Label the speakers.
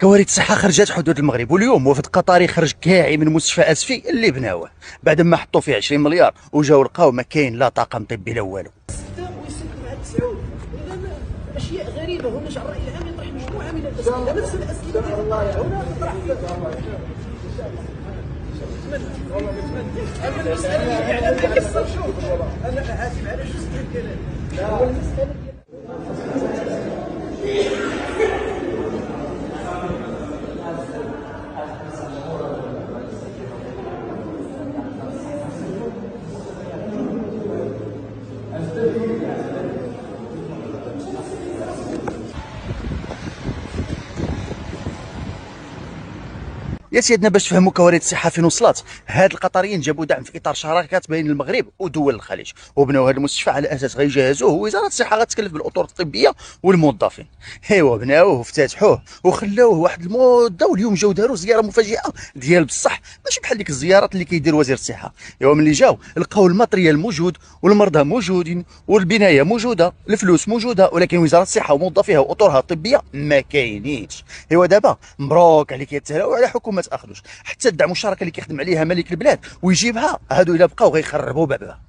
Speaker 1: كوارث الصحة خرجت حدود المغرب، واليوم وفد قطري خرج كاعي من مستشفى اسفي اللي بناوه بعد ما حطوا فيه 20 مليار وجاو لقاو ما كاين لا طاقم طبي لا والو.
Speaker 2: استخدام ويسد مع التسعود اشياء غريبه. هنا شعر الراي العام يطرح مجموعه من الاسئله، نفس الاسئله هنا تطرح المساله اللي على القصه. شوف انا حاسب على جزء من الكلام. هو المساله
Speaker 1: يا سيدنا باش تفهموا كوارث الصحه فين وصلت، هاد القطريين جابوا دعم في اطار شراكات بين المغرب ودول الخليج وبناو هذا المستشفى على اساس غيجهزوه، ووزاره الصحه غتكلف بالاطر الطبيه والموظفين. ايوا بناوه وافتتحوه وخلاوه واحد المده، واليوم جاو داروا زياره مفاجئه ديال بصح ماشي بحال ديك الزيارات اللي كيدير وزير الصحه. ايوا ملي جاو لقاو الماتريال موجود والمرضى موجودين والبنايه موجوده، الفلوس موجوده، ولكن وزاره الصحه وموظفيها واطرها الطبيه ما كاينينش. ايوا دابا مبروك عليك يتسالاو على حكومه اخدوش، حتى الدعم والشراكه اللي كيخدم عليها ملك البلاد ويجيبها، هادو الا بقاو غيخربوا بابها.